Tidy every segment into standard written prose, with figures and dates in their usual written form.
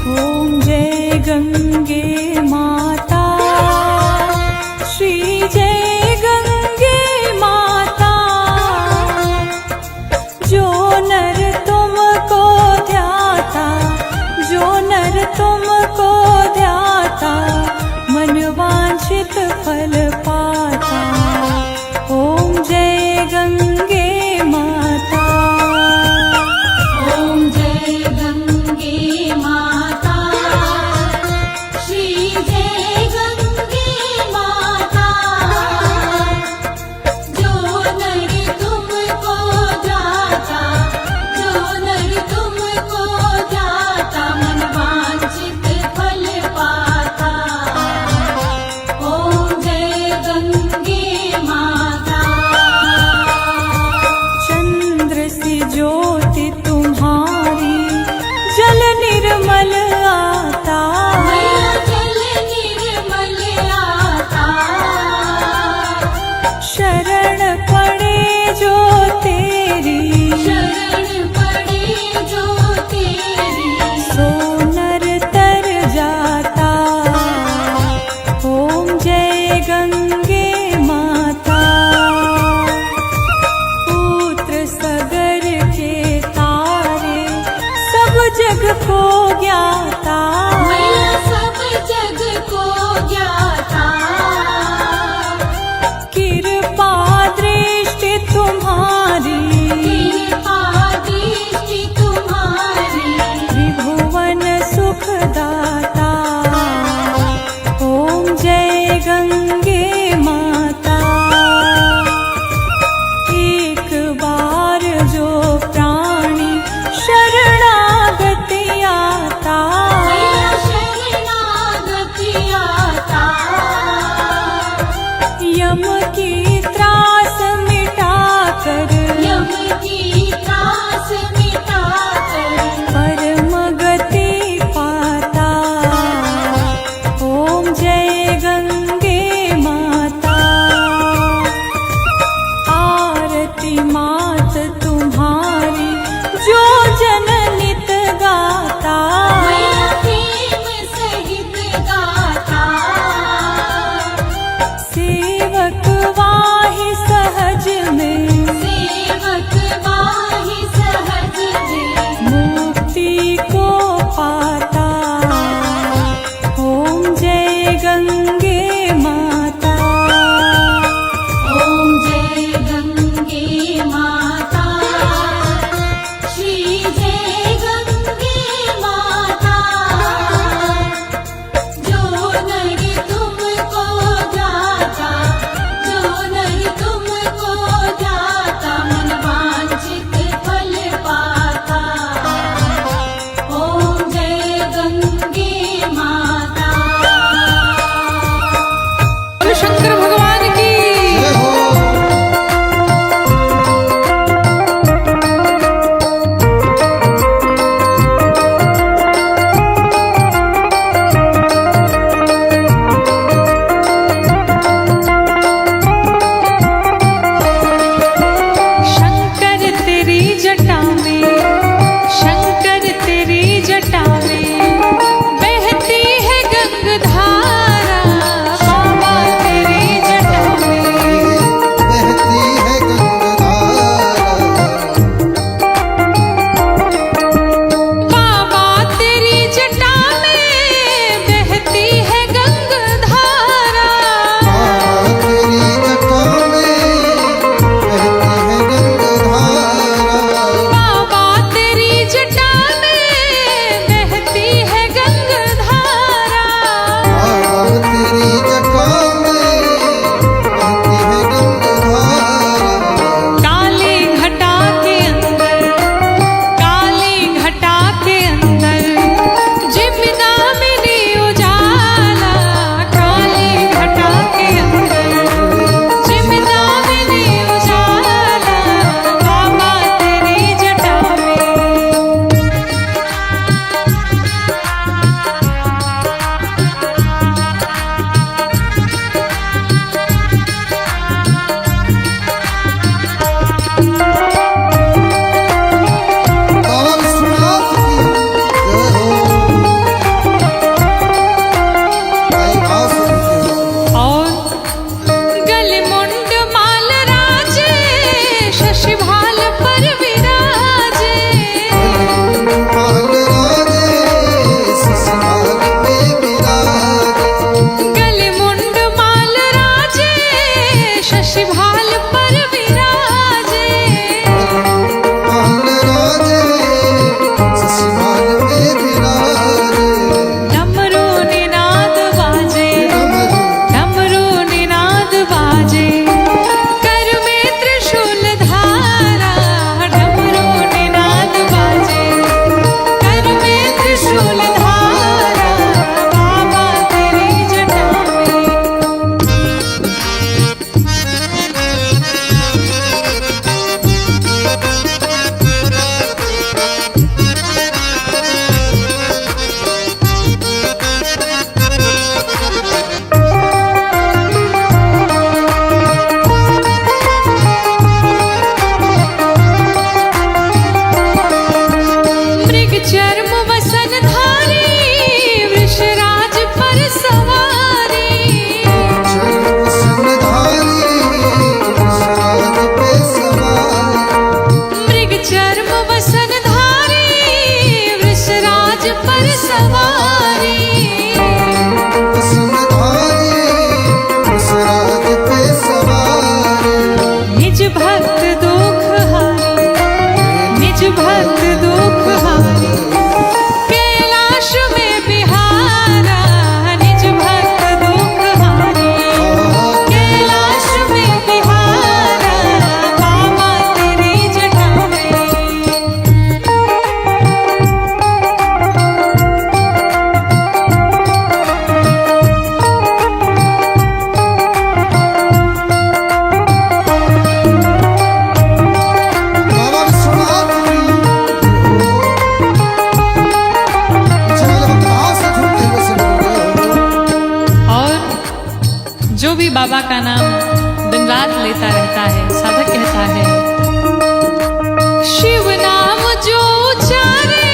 ओम जय गंगे माता, श्री जय गंगे माता। जो नर तुमको ध्याता, जो नर तुमको ध्याता, मन वांछित फल पाता। ओम जय गंगे माता। ओम जय गंगे माता, श्री जय गंगे माता। जो नर तुमको ध्याता, जो नर तुमको ध्याता, मन वांछित फल पाता। ओम जय गंगे माता। चंद्र सी ज्योति तुम्हारी, जल निर्मल आता। मैया जल निर्मल आता। शरण पड़े जो तेरी, शरण पड़े जो तेरी, सो नर तर जाता। ओम जय गंगे माता। पुत्र सगर के तारे, सब जग को ज्ञाता। मैया सब जग को ज्ञाता। कृपा दृष्टि तुम्हारी, कृपा दृष्टि तुम्हारी, त्रिभुवन सुखदाता। ओम जय गंगे माता। एक बार जो प्राणी शरणागति आता, सवारी समधारी उस राज पे सवारी निज भक्त दुख हारी निज भक्त दुख हारी कैलाश में बिहारा निज भक्त दुख हारी कैलाश में बिहारा बाबा तेरी जटा में बाबा विश्वनाथ की चल कहाँ से ढूंढते हुए से मिल गए और जो भी बाबा का नाम दिन रात लेता रहता है साधक कहता है शिव नाम जो उचारे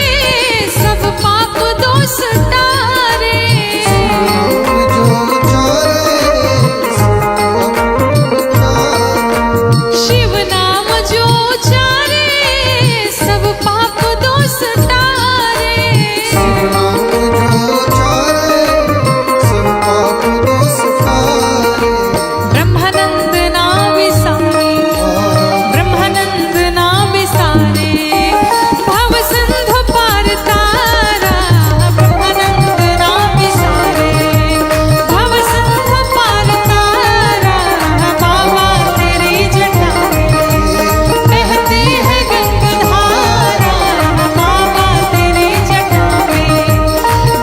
सब पाप दोष तारे जो चारे शिव नाम जो उचारे सब पाप दोष तारे नाम जो चारे सब पाप दोष तारे ब्रह्मानंद ना विसारे ब्रह्मानंद ना विसारे भव सिंधु पार तारा ब्रह्मानंद ना विसारे भव सिंधु पार तारा बाबा तेरी जटा में बहती है गंगाधारा बाबा तेरी जटा में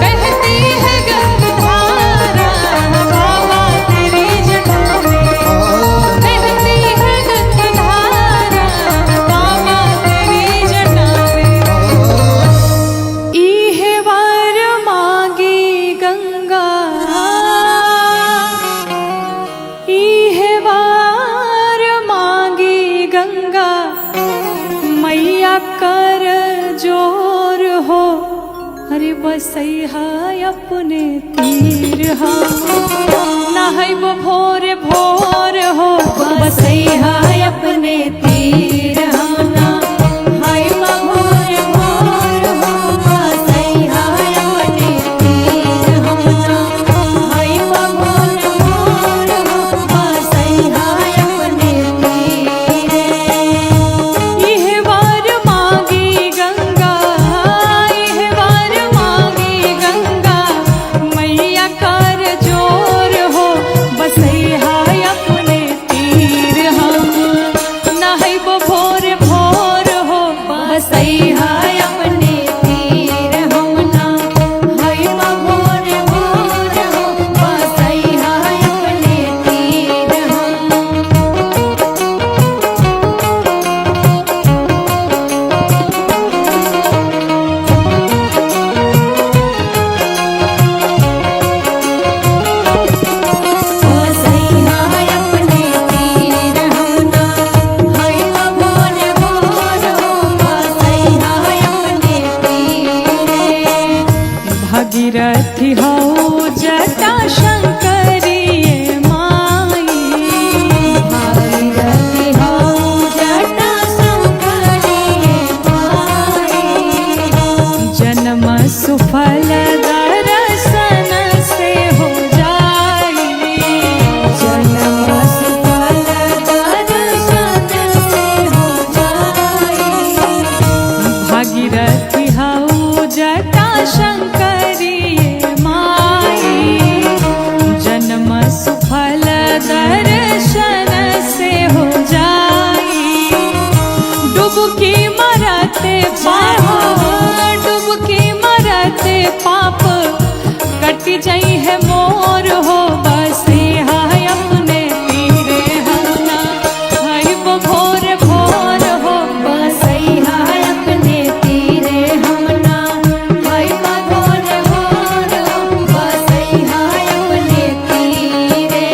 बहती है गंगाधारा बाबा तेरी जटा में बहती है गंगाधारा बाबा तेरी जटा में इहे वार मागी गंगा इहे वार मागी गंगा मैया कर जोर हो अरे बसैहा अपने तीर हा नहै वो भोर भोर हो बसैहा अपने तीर हा नहै वो भोर भोर हो बसैहा अपने तीर हा नहै वो भोर भोर हो बसैहा अपने तीर इह वार मागी गंगा इह वार मागी गंगा मैया कर जोर हो बसैहा अपने तीर हम नहै वो भोर भोर हो बसैहा अपने तीर हम नहै वो भोर भोर हो बसैहा अपने तीर हम बसैहा अपने तीर हम नहै वो भोर भोर हो बसैहा अपने तीर भागीरथी हो जटा शंकरिये माई भागीरथी हो जटा शंकरिये माई जन्म सुफल दर्शन से हो जाई जन्म सुफल दर्शन से हो जाई भागीरथी हऊ जटा शंकरिये माई जन्म सुफल दर्शन से हो जाई डुबकी मरते पाप डुबकी मरते पाप कट जाई है मोर हो बसैहा अपने तीरे हना हई वो भोर भोर हो बसैहा अपने तीरे हमना हई वो भोर भोर हो बसैहा अपने तीरे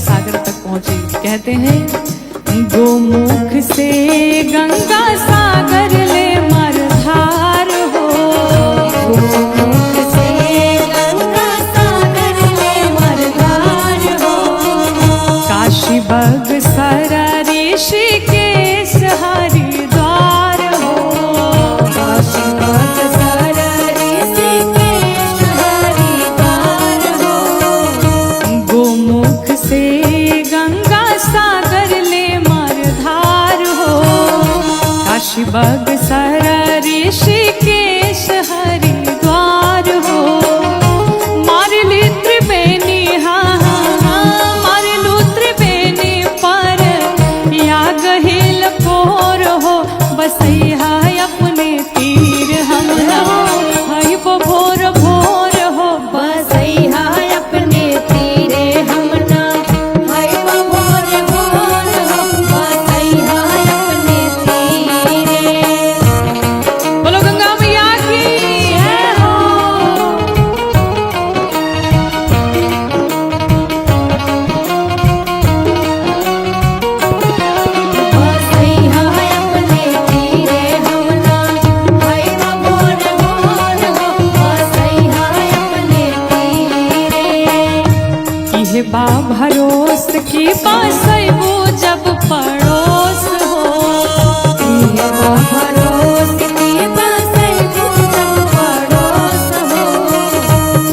सागर तक पहुंचे। कहते हैं गोमुख से गंगा सागर ले मरधार हो, गोमुख से गंगा सागर ले मरधार हो, काशी बगसर ऋषिकेश हरिद्वार हो, काशी बगसर ऋषिकेश हरिद्वार हो, गोमुख से गंगा सागर ले मरधार हो, काशी बगसर ऋषिकेश हरिद्वार हो। मारली त्रिवेणी हाँ मारलू त्रिवेणी पर या गहिल कोर हो, बसैया अपने तीर हम ना हई भोर भोर हो, बसैया अपने तीरे हम ना हई भोर भोर हो, बसैया अपने तीरे। बोलो गंगा मैया की जय हो। बसैया अपने तीरे हम ना हई भोर भोर हो, बसैया अपने तीरे। इहे बा भरोस की पासैबू जब पड़ोस हो, ये भरोस की बसैबू जब पड़ोस हो,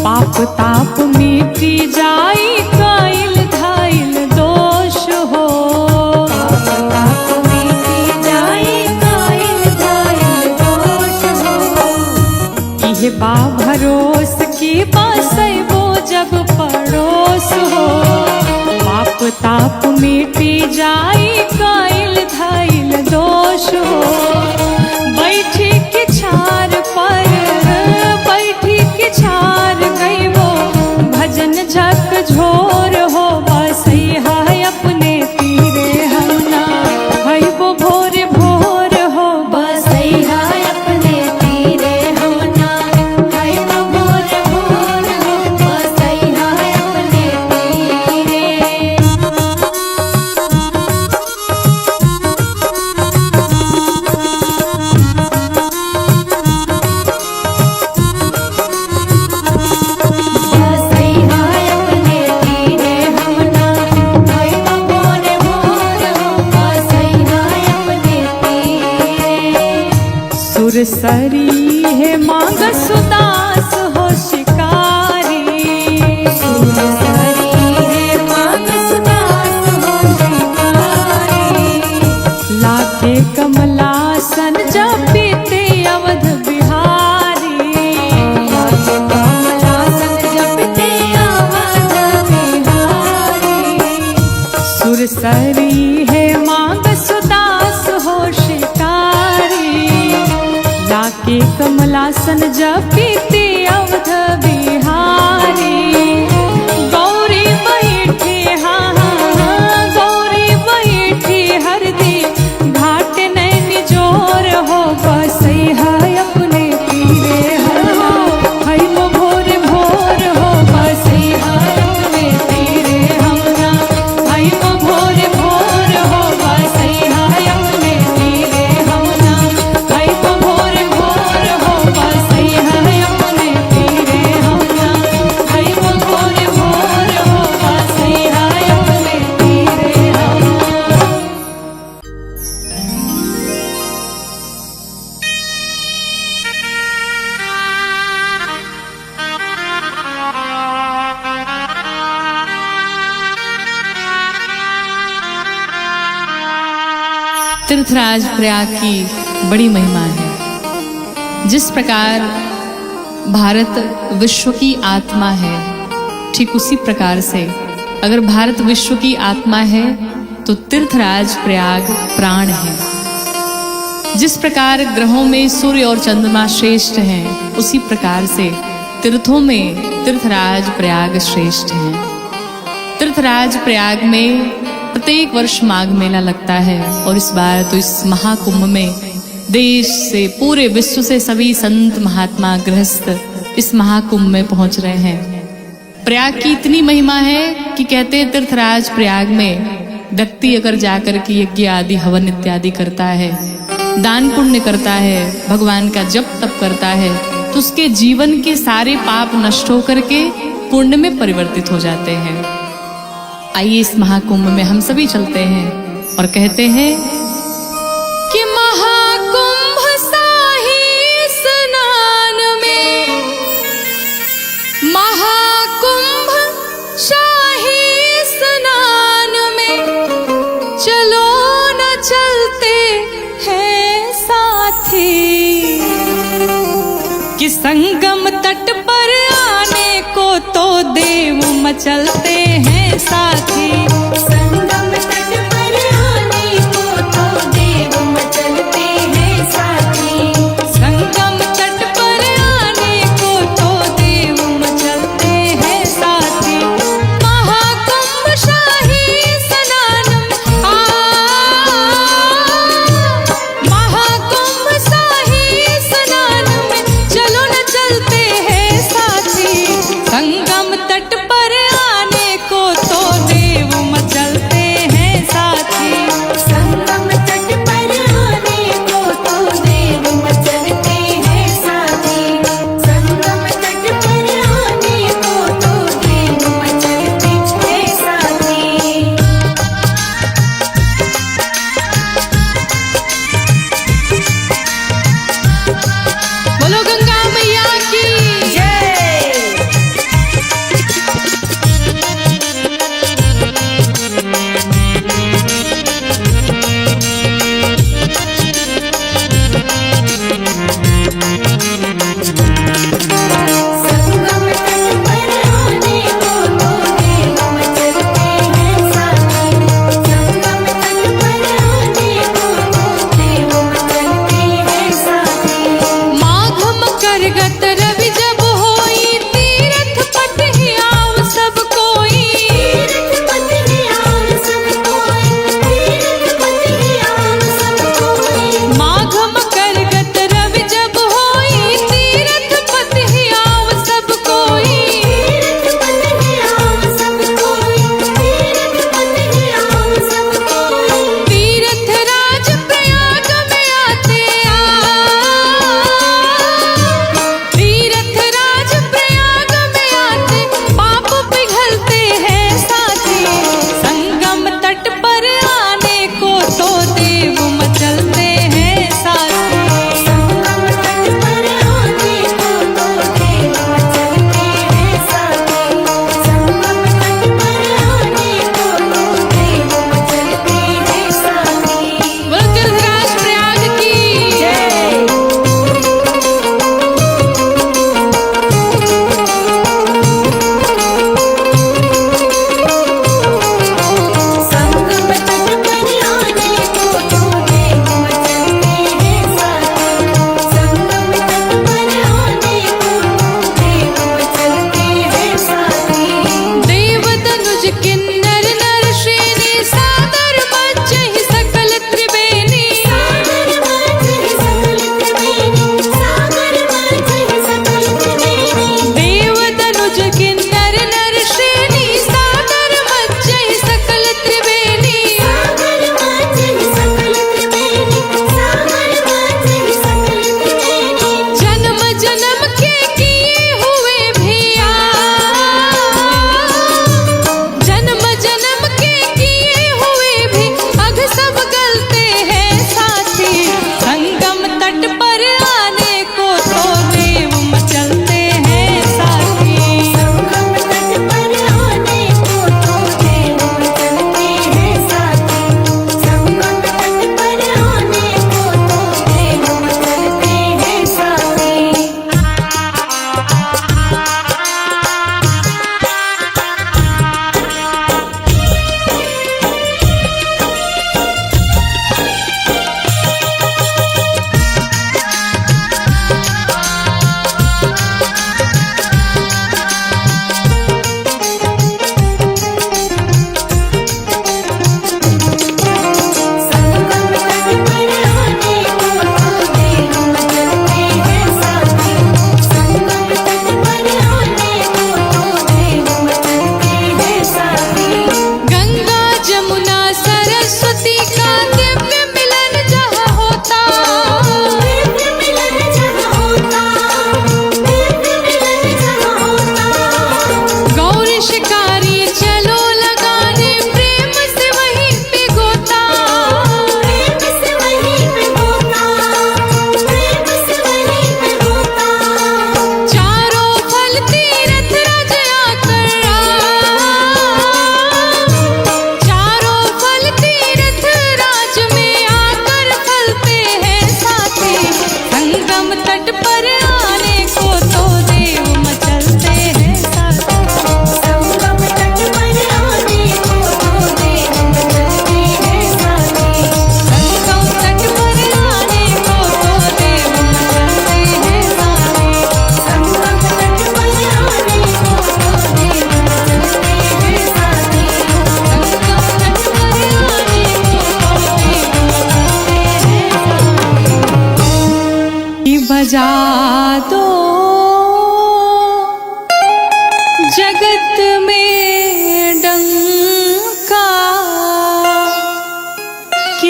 पाप ताप मिटी जाई कइल धाइल दोष हो, ताप मिटी जाई कायल धायल दोष हो, इहे बा भरोस की पासैबू जब पड़ोस हो, पाप ताप मिटी जाई कइल धाइल दोष हो। बैठी की छार पर बैठी की छार गई वो भजन झक झोर हो, बसैया अपने तीरे हम ना हई वो भोर भोर हो, बसैया अपने तीरे हम ना हई भोर भोर हो, बसैया अपने तीरे। बसैया अपने तीरे हम ना हई भोर भोर हो, बसैया अपने तीरे। सुरसरी है मांग सुदास हो शिकारी, सुरसरी है मांग सुदास हो शिकारी, लाके कमलासन जपीते अवध बिहारी, लाज कमलासन जपते अवध बिहारी। सुरसरी है मांग सुदास हो शिकारी, लाके कमलासन जपीते अवध बिहारी। गौरी बैठी हाँ गौरी बैठी हरदी घाट नैन जोर हो, बसैया अपने तीरे हर हो हई वो भोर भोर हो, बसैया अपने तीरे हम ना हई वो भोर भोर हो, बसैया अपने तीरे हम ना हई वो भोर भोर हो, बसैया अपने तीरे हम ना हई वो भोर भोर हो, बसैया अपने तीरे हम ना। तीर्थराज प्रयाग की बड़ी महिमा है। जिस प्रकार भारत विश्व की आत्मा है, ठीक उसी प्रकार से अगर भारत विश्व की आत्मा है तो तीर्थराज प्रयाग प्राण है। जिस प्रकार ग्रहों में सूर्य और चंद्रमा श्रेष्ठ हैं, उसी प्रकार से तीर्थों में तीर्थराज प्रयाग श्रेष्ठ हैं। तीर्थराज प्रयाग में प्रत्येक वर्ष माघ मेला लगता है और इस बार तो इस महाकुंभ में देश से पूरे विश्व से सभी संत महात्मा गृहस्थ इस महाकुंभ में पहुंच रहे हैं। प्रयाग की इतनी महिमा है कि कहते हैं तीर्थराज प्रयाग में व्यक्ति अगर जाकर के यज्ञ आदि हवन इत्यादि करता है, दान पुण्य करता है, भगवान का जप तप करता है, तो उसके जीवन के सारे पाप नष्ट होकर के पुण्य में परिवर्तित हो जाते हैं। आइए इस महाकुंभ में हम सभी चलते हैं और कहते हैं कि महाकुंभ शाही स्नान में, महाकुंभ शाही स्नान में चलो न चलते हैं साथी, कि संगम तट पर आने को तो देव मचलते हैं साथी। संगम तट पर आने को तो देव मचलते हैं साथी। संगम तट पर आने को तो देव मचलते हैं साथी। महाकुंभ शाही स्नान महाकुंभ शाही स्नान में चलो न चलते हैं साथी। संगम तट पर आने को तो देव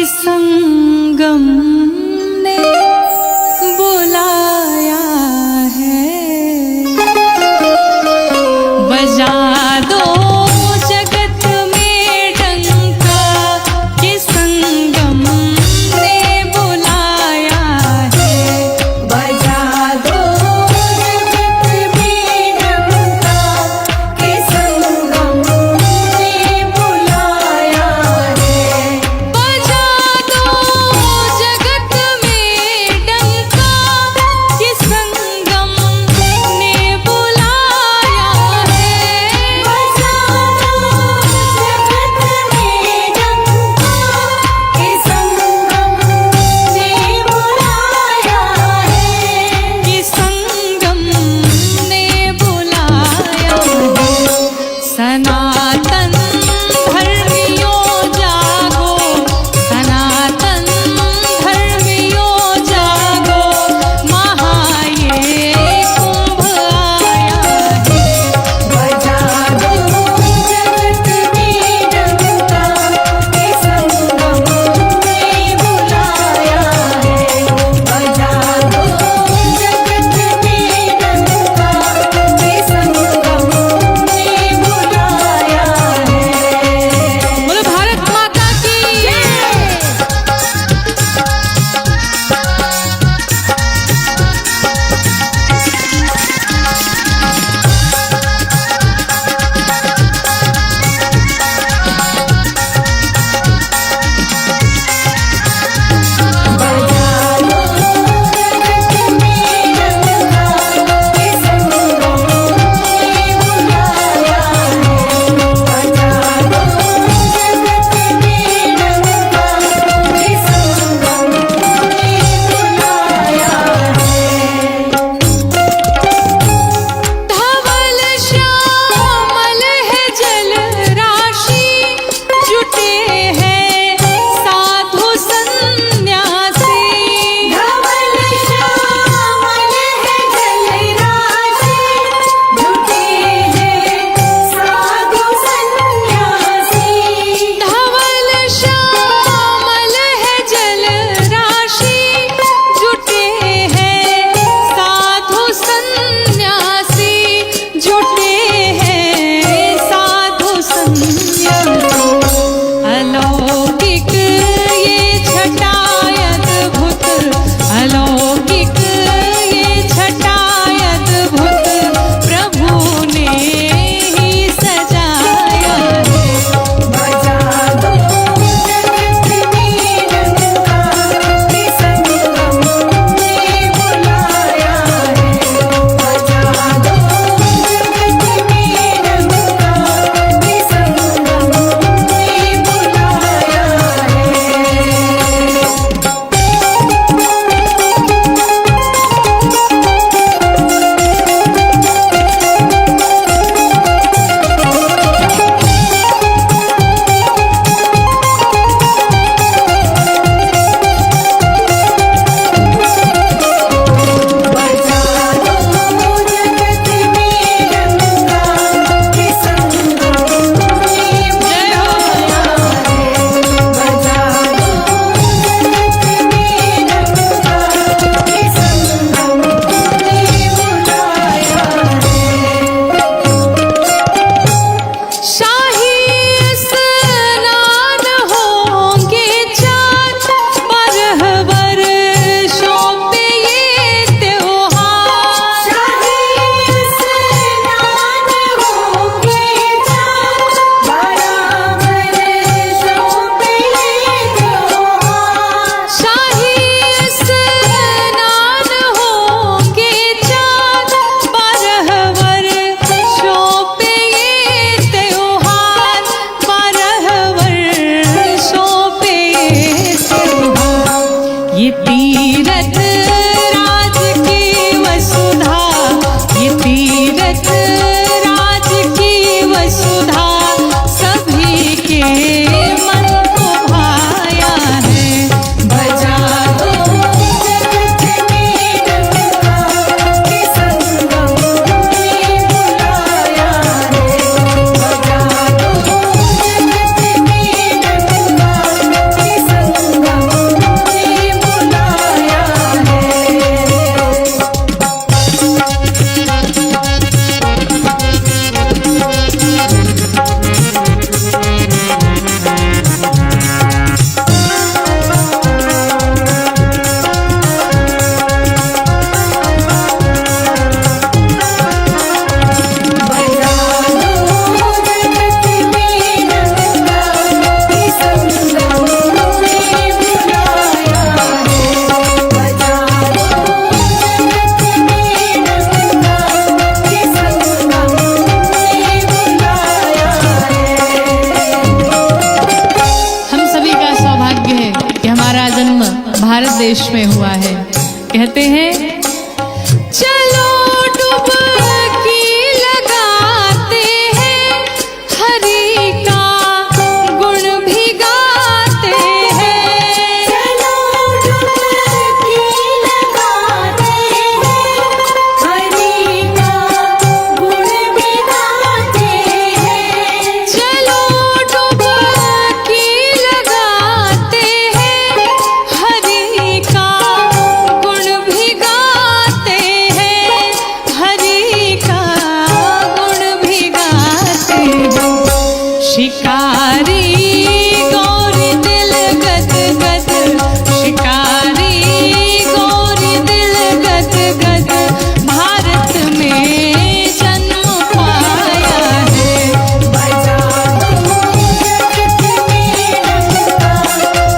संगम ने बुलाया है, बजा दो जगत में डंका कि संगम ने बुलाया है, बजा दो जगत में डंका कि संगम ने बुलाया है, बजा दो जगत में डंका कि संगम ने बुलाया है, बजा दो जगत में डंका कि संगम ने बुलाया है, कि संगम ने बुलाया है। सनातन धर्मियों जागो, सनातन धर्मियों जागो, महाये कुंभ आया है, बजा दो जगत में डंका कि संगम ने बुलाया है, बजा दो जगत में डंका कि संगम ने बुलाया है। बोलो भारत माता की जय। धवल श्यामल है जल राशि, जुटे हैं साधु सन्यासी, धवल श्यामल है जल राशि, जुटे हैं साधु सन्यासी, धवल श्यामल है जल राशि, जुटे हैं साधु सन्यासी, जुटे हैं साधु सन्यासी, अलौकिक बांग्लादेश में हुआ है। कहते हैं चलो डुबकी लगाते हैं, हरि का गुण भी गाते हैं। चलो डुबकी लगाते हैं, हरि का गुण भी गाते हैं। चलो डुबकी लगाते हैं, हरि का गुण भी गाते हैं, हरि का गुण भी गाते हैं। शिकारी गौरी दिल गद गद, शिकारी गौरी दिल गद गद, भारत में जन्म पाया है। बजा दो जगत में डंका,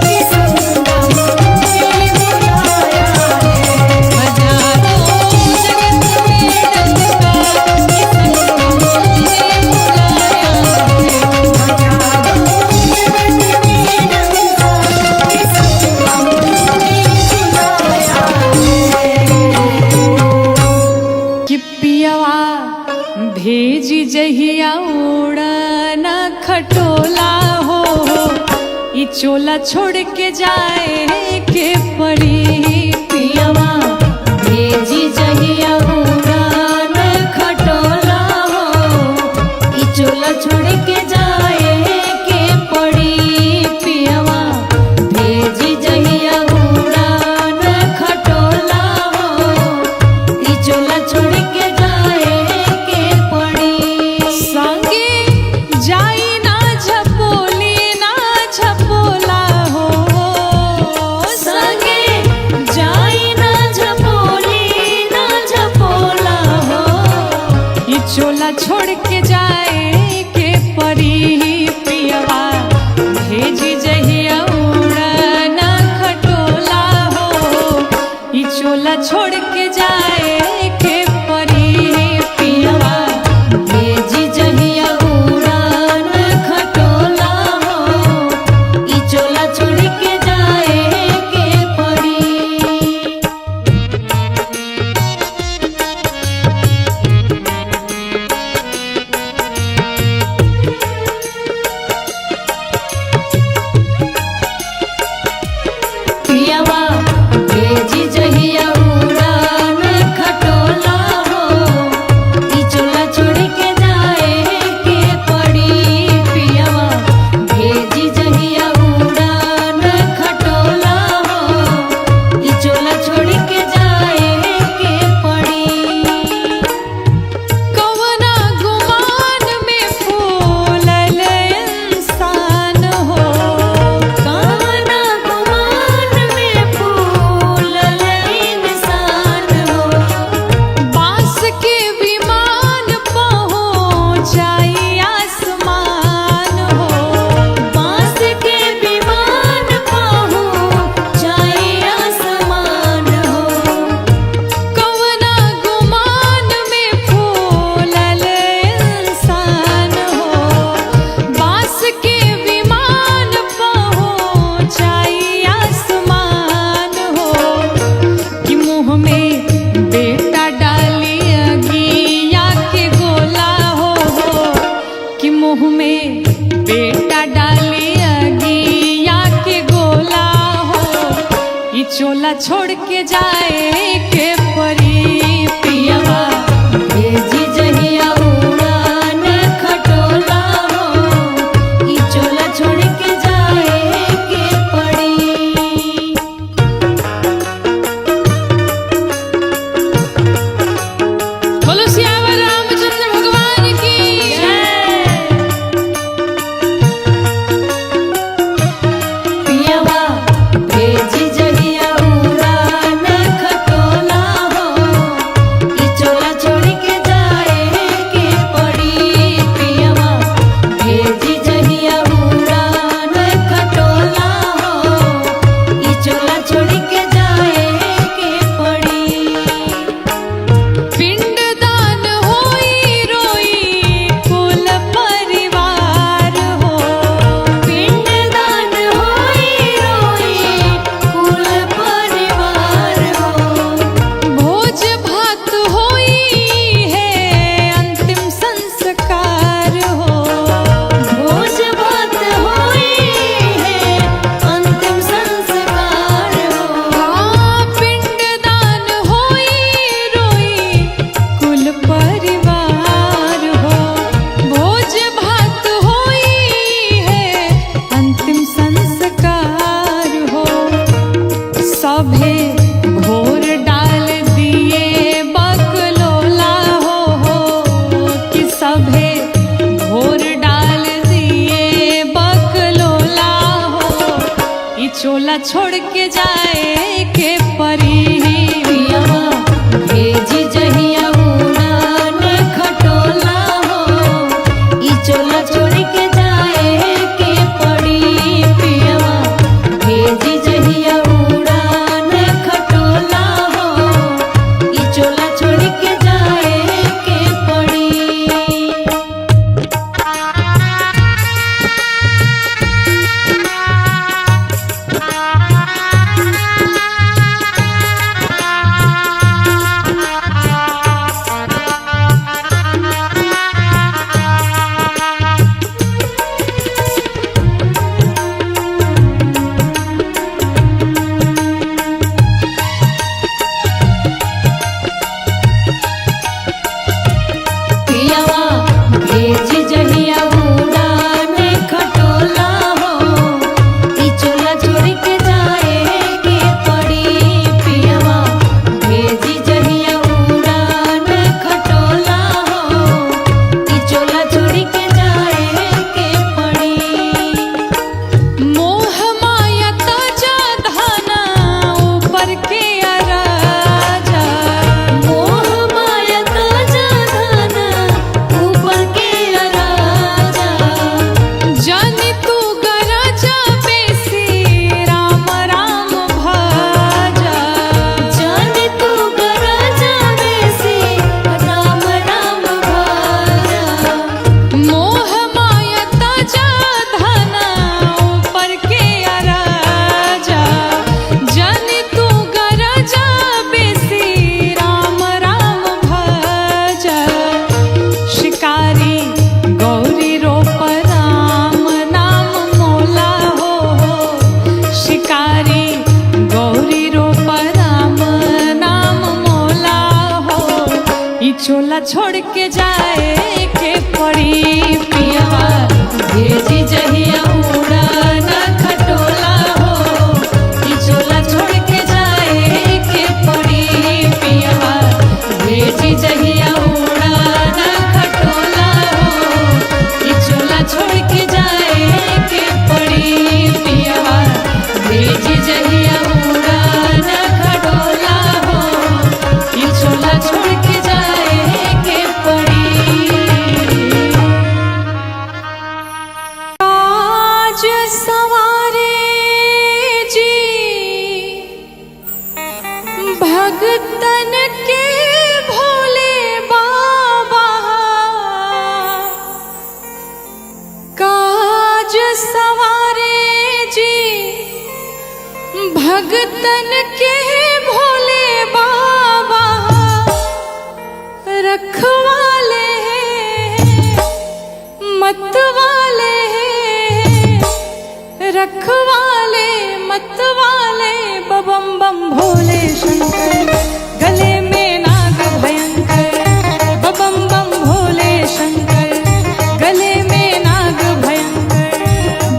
किसका मुझे बुलाया है। बजा दो जगत में डंका, किसका मुझे बुलाया है। कि पियवा भेजी जहिया उड़न खटोला हो, ई चोला छोड़ के जाए के पड़ी। पियवा भेजी जहिया उड़ान खटोला हो, ई चोला छोड़ के जाए के पड़ी। पियवा भेजी जहिया उड़ान खटोला हो, ई चोला छोड़ के जाए के पड़ी। संगे जाई ना झपोली ना झपोला हो, संगे जाई ना झपोली ना झपोला हो, ई चोला छोड़ के जाए के पड़ी। पियवा भेजी जहिया उड़न खटोला हो, ई चोला छोड़ के जाए के पड़ी। पियवा भेजी जहिया उड़ान खटोला हो, ई चोला छोड़ के जाए के पड़ी। पियवा भेजी जहिया उड़ान खटोला हो, ई चोला छोड़ के जाए के पड़ी। पियवा भेजी जहिया उड़ान खटोला हो, ई चोला छोड़ के जाए के पड़ी। कवना गुमान में फूलल इंसान हो, काना गुमान में फूलल इंसान हो, बांस के विमान पहुँचाई आसमान हो। बांस के विमान पहुँचाई आसमान हो। कवना गुमान में फूलल इंसान हो, बांस के विमान पहुँचाई आसमान हो। कि मुँह में बेटा डाली अगिया के गोला हो, कि मुँह में बेटा डाली अगिया के गोला हो, ई चोला छोड़ के जाए के पड़ी। पियवा भेजी जहिया उड़ान खटोला हो, ई चोला छोड़ के जाए के पड़ी। बोलो सियावर रामचंद्र भगवान की जय। पियवा भेजी जहिया उड़ान खटोला चोला छोड़ के जाए के परी पियवा भेजी जहिया उड़ान खटोला हो ई चोला छोड़ के जाए के पड़ी पियवा भेजी जहिया उड़ान खटोला हो ई चोला छोड़ के जाए के पड़ी पियवा भेजी जहिया उड़ान खटोला हो ई चोला छोड़ के जाए के पड़ी पियवा भेजी जहिया उड़ान खटोला हो ई चोला छोड़ के जाए के पड़ी मोह माया ताजा धाना ऊपर के राजा मोह माया ताजा धाना ऊपर के राजा जानी तू गराजा बेसी राम राम भाजा जाने तू गराजा बेसी राम राम भाजा मोह माया ताजा धना ऊपर के राजा जानी तू गराजा बेसी राम राम भाजा शिकारी गौरी रोप राम नाम मोला हो शिकारी गौरी रोप राम नाम मोला हो ई चोला छोड़ के जाए के पड़ी पियवा भेजी जहिया उड़ान खटोला हो ई चोला छोड़ के जाए के पड़ी पियवा भेजी जहिया उड़ान खटोला हो ई चोला छोड़ के जाए के पड़ी पियवा भेजी जहिया उड़ान खटोला हो ई चोला छोड़ के जाए के पड़ी आज सवारे जी भगतन के भोले बाबा काज सवारे जी भगतन के भोले बाबा रखवाले मतवाले रखवाले मतवाले बबम बम भोले शंकर गले में नाग भयंकर बबम बम भोले शंकर गले में नाग भयंकर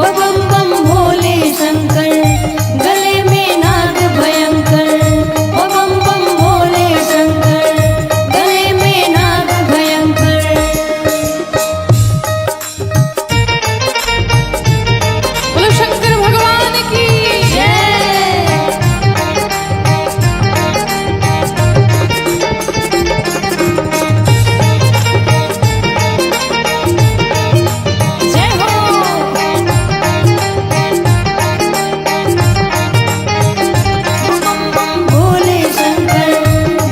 बबम बम भोले शंकर गले में नाग भयंकर बबम बम भोले शंकर गले में नाग भयंकर बोलो शंकर भगवान की जय हो बम बम भोले शंकर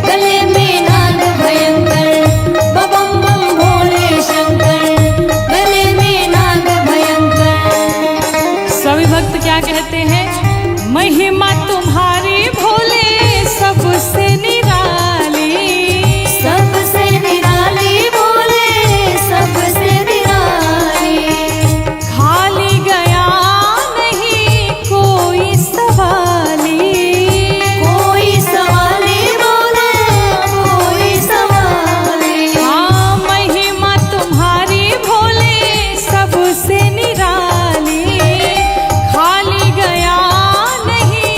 गले में नाग भयंकर बम बम भोले शंकर गले में नाग भयंकर सभी भक्त क्या कहते हैं महिमा तुम्हारी भोले सबसे निराली सबसे निराली भोले सबसे निराली खाली गया नहीं कोई सवाली कोई सवाली बोले कोई सवाली हाँ महिमा तुम्हारी भोले सबसे निराली खाली गया नहीं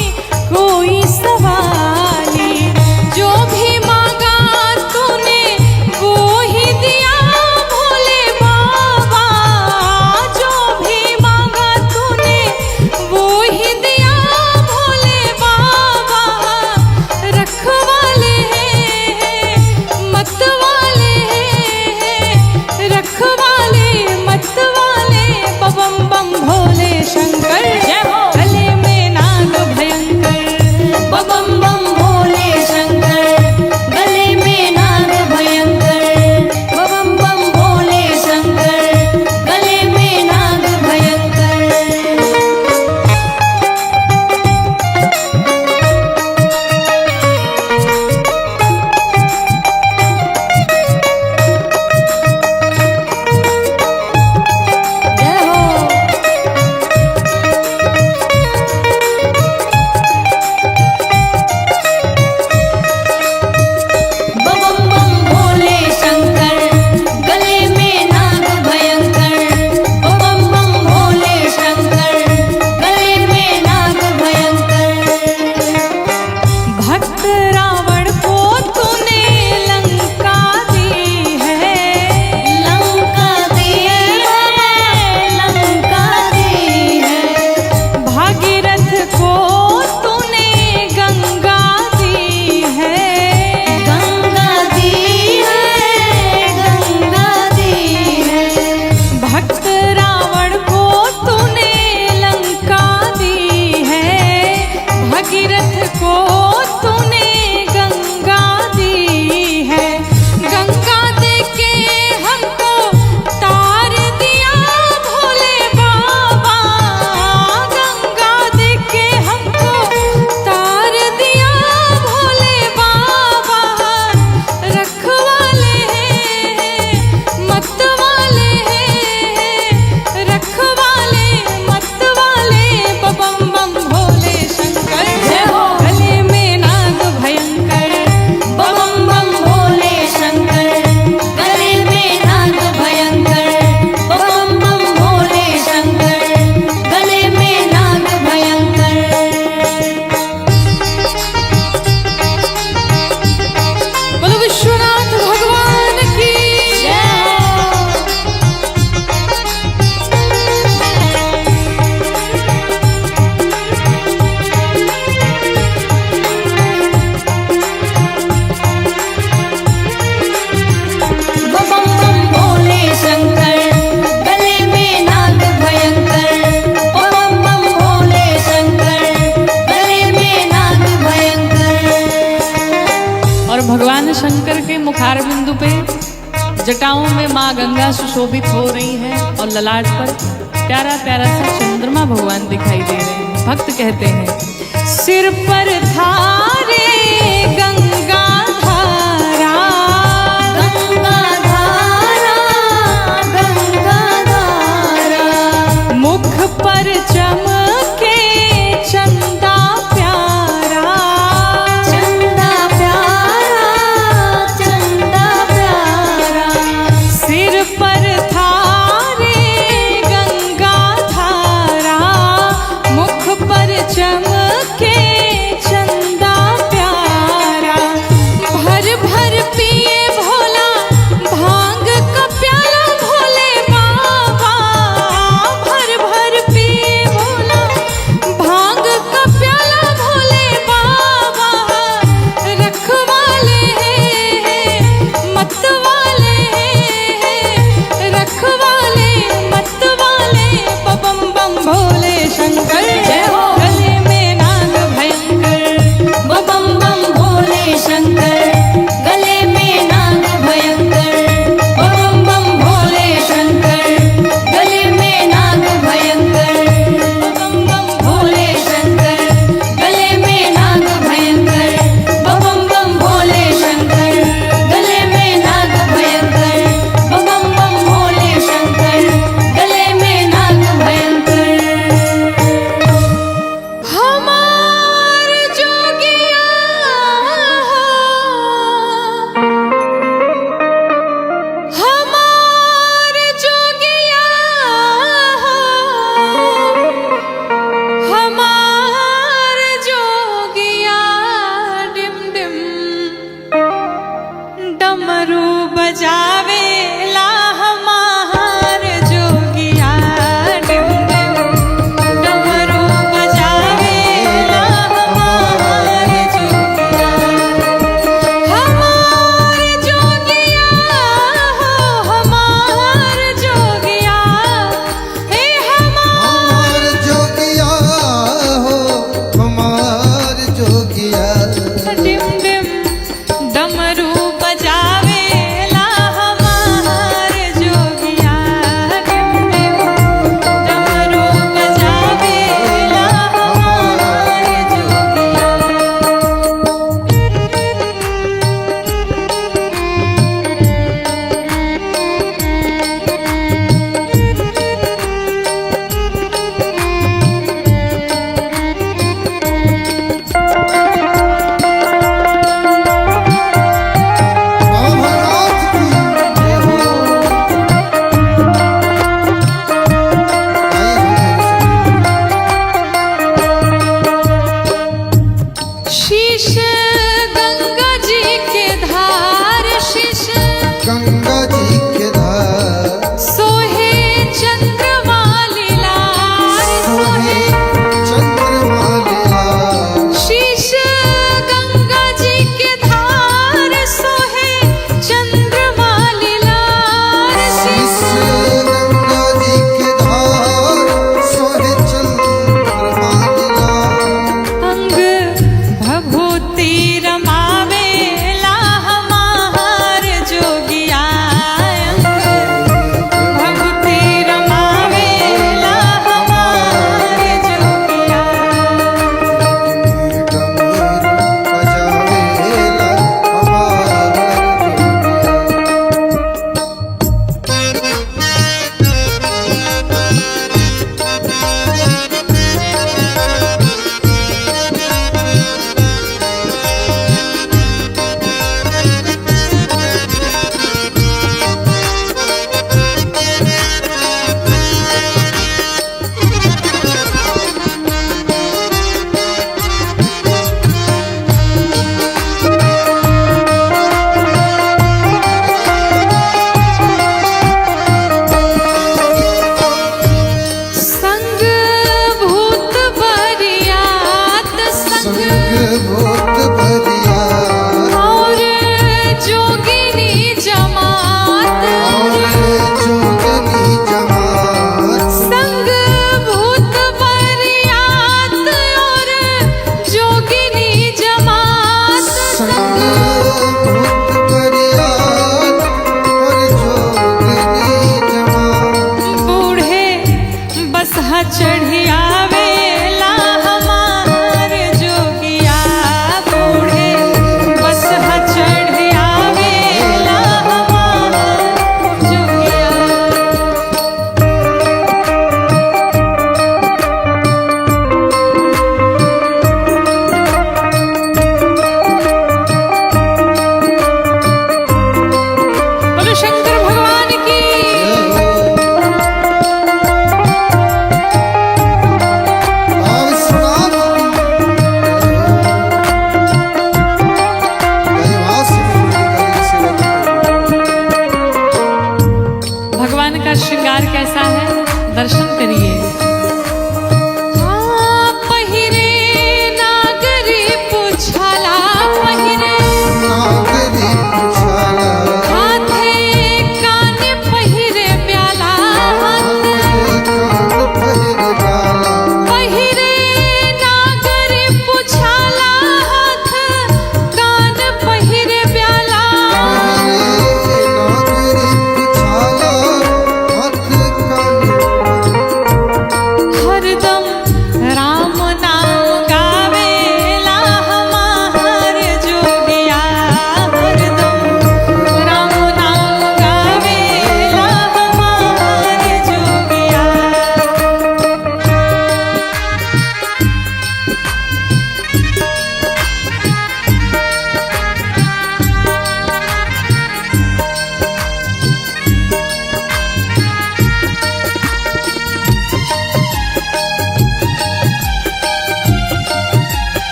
जटाओं में माँ गंगा सुशोभित हो रही है और ललाट पर प्यारा प्यारा सा चंद्रमा भगवान दिखाई दे रहे हैं। भक्त कहते हैं सिर पर धारे गंगा धारा, गंगा धारा, गंगा धारा, मुख पर चमके चंदा प्यारा, चंदा प्यारा, चंदा प्यारा, सिर पर धारे गंगा धारा, मुख पर चमके चंदा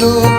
लोग